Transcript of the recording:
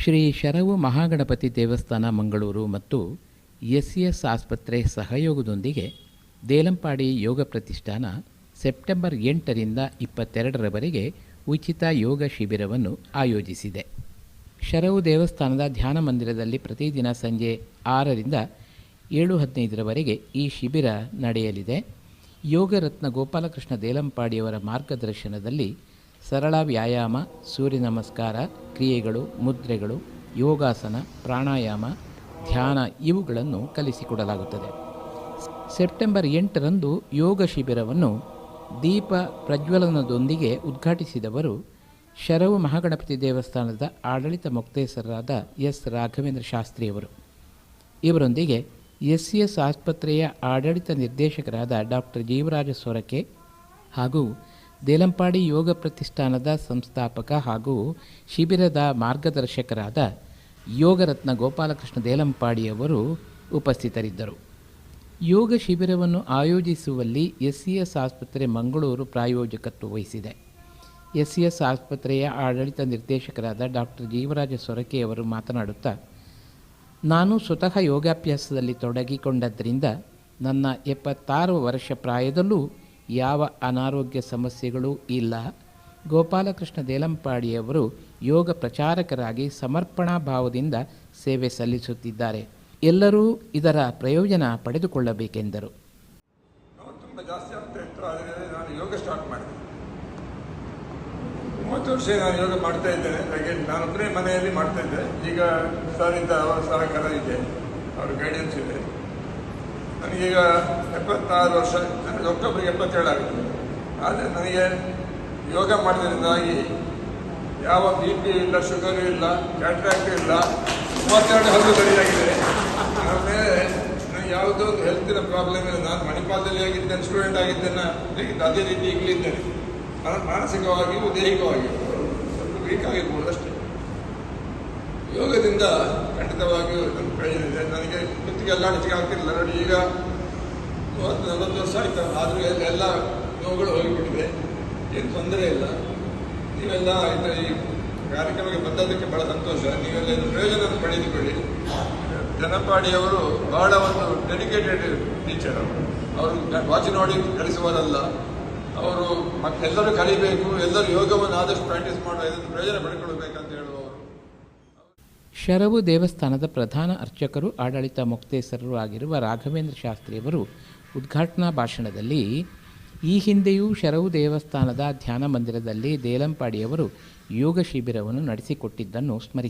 ಶ್ರೀ ಶರವು ಮಹಾಗಣಪತಿ ದೇವಸ್ಥಾನ ಮಂಗಳೂರು ಮತ್ತು ಎಸ್ ಆಸ್ಪತ್ರೆ ಸಹಯೋಗದೊಂದಿಗೆ ದೇಲಂಪಾಡಿ ಯೋಗ ಪ್ರತಿಷ್ಠಾನ ಸೆಪ್ಟೆಂಬರ್ 8ರಿಂದ 22ರವರೆಗೆ ಉಚಿತ ಯೋಗ ಶಿಬಿರವನ್ನು ಆಯೋಜಿಸಿದೆ. ಶರವು ದೇವಸ್ಥಾನದ ಧ್ಯಾನ ಮಂದಿರದಲ್ಲಿ ಪ್ರತಿದಿನ ಸಂಜೆ 6ರಿಂದ 7:15ರವರೆಗೆ ಈ ಶಿಬಿರ ನಡೆಯಲಿದೆ. ಯೋಗರತ್ನ ಗೋಪಾಲಕೃಷ್ಣ ದೇಲಂಪಾಡಿಯವರ ಮಾರ್ಗದರ್ಶನದಲ್ಲಿ ಸರಳ ವ್ಯಾಯಾಮ, ಸೂರ್ಯ ನಮಸ್ಕಾರ, ಕ್ರಿಯೆಗಳು, ಮುದ್ರೆಗಳು, ಯೋಗಾಸನ, ಪ್ರಾಣಾಯಾಮ, ಧ್ಯಾನ ಇವುಗಳನ್ನು ಕಲಿಸಿಕೊಡಲಾಗುತ್ತದೆ. ಸೆಪ್ಟೆಂಬರ್ 8ರಂದು ಯೋಗ ಶಿಬಿರವನ್ನು ದೀಪ ಪ್ರಜ್ವಲನದೊಂದಿಗೆ ಉದ್ಘಾಟಿಸಿದವರು ಶರವು ಮಹಾಗಣಪತಿ ದೇವಸ್ಥಾನದ ಆಡಳಿತ ಮೊಕ್ತೇಸರರಾದ ಎಸ್ ರಾಘವೇಂದ್ರ ಶಾಸ್ತ್ರಿಯವರು. ಇವರೊಂದಿಗೆ ಎಸ್ ಆಸ್ಪತ್ರೆಯ ಆಡಳಿತ ನಿರ್ದೇಶಕರಾದ ಡಾಕ್ಟರ್ ಜೀವರಾಜ ಸೊರಕೆ ಹಾಗೂ ದೇಲಂಪಾಡಿ ಯೋಗ ಪ್ರತಿಷ್ಠಾನದ ಸಂಸ್ಥಾಪಕ ಹಾಗೂ ಶಿಬಿರದ ಮಾರ್ಗದರ್ಶಕರಾದ ಯೋಗರತ್ನ ಗೋಪಾಲಕೃಷ್ಣ ದೇಲಂಪಾಡಿಯವರು ಉಪಸ್ಥಿತರಿದ್ದರು. ಯೋಗ ಶಿಬಿರವನ್ನು ಆಯೋಜಿಸುವಲ್ಲಿ ಎಸ್ ಆಸ್ಪತ್ರೆ ಮಂಗಳೂರು ಪ್ರಾಯೋಜಕತ್ವ ವಹಿಸಿದೆ. ಎಸ್ ಆಸ್ಪತ್ರೆಯ ಆಡಳಿತ ನಿರ್ದೇಶಕರಾದ ಡಾಕ್ಟರ್ ಜೀವರಾಜ ಸೊರಕೆಯವರು ಮಾತನಾಡುತ್ತಾ, ನಾನು ಸ್ವತಃ ಯೋಗಾಭ್ಯಾಸದಲ್ಲಿ ತೊಡಗಿಕೊಂಡದ್ದರಿಂದ ನನ್ನ 76 ವರ್ಷ ಪ್ರಾಯದಲ್ಲೂ ಯಾವ ಅನಾರೋಗ್ಯ ಸಮಸ್ಯೆಗಳೂ ಇಲ್ಲ. ಗೋಪಾಲಕೃಷ್ಣ ದೇಲಂಪಾಡಿಯವರು ಯೋಗ ಪ್ರಚಾರಕರಾಗಿ ಸಮರ್ಪಣಾ ಭಾವದಿಂದ ಸೇವೆ ಸಲ್ಲಿಸುತ್ತಿದ್ದಾರೆ. ಎಲ್ಲರೂ ಇದರ ಪ್ರಯೋಜನ ಪಡೆದುಕೊಳ್ಳಬೇಕೆಂದರು. ತುಂಬ ಜಾಸ್ತಿ ಆಗ್ತಾ ಇತ್ತು. ಆದರೆ ನಾನು ಯೋಗ ಸ್ಟಾರ್ಟ್ ಮಾಡಿದೆ. 30 ವರ್ಷ ನಾನು ಯೋಗ ಮಾಡ್ತಾ ಇದ್ದೇನೆ. ನಾನೊಬ್ಬರೇ ಮನೆಯಲ್ಲಿ ಮಾಡ್ತಾ ಇದ್ದೆ. ಈಗ ಸರಿಂದ ಅವರ ಸಹಕಾರ ಇದೆ, ಅವರ ಗೈಡೆನ್ಸ್ ಇದೆ. ನನಗೀಗ 76 ವರ್ಷ, ನನಗೆ ಅಕ್ಟೋಬರ್ಗೆ 77 ಆಗುತ್ತೆ. ಆದರೆ ನನಗೆ ಯೋಗ ಮಾಡಿದ್ರಿಂದಾಗಿ ಯಾವ BP ಇಲ್ಲ, ಶುಗರು ಇಲ್ಲ, ಕ್ಯಾಟ್ರಾಕ್ಟ್ ಇಲ್ಲ, 32 ಹಲ್ಲು ಸರಿಯಾಗಿದೆ. ಆಮೇಲೆ ನನಗೆ ಯಾವುದೋ ಒಂದು ಹೆಲ್ತಿನ ಪ್ರಾಬ್ಲಮ್ ಇಲ್ಲ. ನಾನು ಮಣಿಪಾಲದಲ್ಲಿ ಆಗಿದ್ದೇನೆ, ಸ್ಟೂಡೆಂಟ್ ಆಗಿದ್ದೇನೆ, ಅದೇ ರೀತಿ ಈಗಲಿದ್ದೇನೆ. ಮಾನಸಿಕವಾಗಿಯೂ ದೈಹಿಕವಾಗಿಯೂ ಸ್ವಲ್ಪ ವೀಕ್ ಆಗಿರ್ಬೋದು ಅಷ್ಟೇ. ಯೋಗದಿಂದ ಖಂಡಿತವಾಗಿಯೂ ನನ್ನ ಪ್ರಯೋಜನ ಇದೆ. ನನಗೆ ಕುತ್ತಿಗೆ ಎಲ್ಲ ಹೆಚ್ಚಿಗೆ ಆಗ್ತಿರಲಿಲ್ಲ ನೋಡಿ. ಈಗ 30-40 ವರ್ಷ ಆಯಿತು. ಆದರೂ ಎಲ್ಲ ನೋವುಗಳು ಹೋಗಿಬಿಟ್ಟಿದೆ. ಏನು ತೊಂದರೆ ಇಲ್ಲ. ನೀವೆಲ್ಲ ಈ ಕಾರ್ಯಕ್ರಮಕ್ಕೆ ಬಂದದ್ದಕ್ಕೆ ಬಹಳ ಸಂತೋಷ. ನೀವೆಲ್ಲ ಇದು ಪ್ರಯೋಜನ ಪಡೆದುಕೊಳ್ಳಿ. ದೇಲಂಪಾಡಿಯವರು ಬಹಳ ಒಂದು ಡೆಡಿಕೇಟೆಡ್ ಟೀಚರ್. ಅವರು ವಾಚ್ ನೋಡಿ ಕಲಿಸುವವರಲ್ಲ. ಅವರು ಎಲ್ಲರೂ ಕಲಿಬೇಕು, ಎಲ್ಲರೂ ಯೋಗವನ್ನು ಆದಷ್ಟು ಪ್ರಾಕ್ಟೀಸ್ ಮಾಡುವ, ಇದನ್ನು ಪ್ರಯೋಜನ ಪಡೆದುಕೊಳ್ಳಬೇಕಂತ ಹೇಳುವವರು. ಶರವು ದೇವಸ್ಥಾನದ ಪ್ರಧಾನ ಅರ್ಚಕರು, ಆಡಳಿತ ಮೊಕ್ತೇಸರರು ಆಗಿರುವ ರಾಘವೇಂದ್ರ ಶಾಸ್ತ್ರಿಯವರು ಉದ್ಘಾಟನಾ ಭಾಷಣದಲ್ಲಿ, ಈ ಹಿಂದೆಯೂ ಶರವು ದೇವಸ್ಥಾನದ ಧ್ಯಾನ ಮಂದಿರದಲ್ಲಿ ದೇಲಂಪಾಡಿಯವರು ಯೋಗ ಶಿಬಿರವನ್ನು ನಡೆಸಿಕೊಟ್ಟಿದ್ದನ್ನು ಸ್ಮರಿಸಿದರು.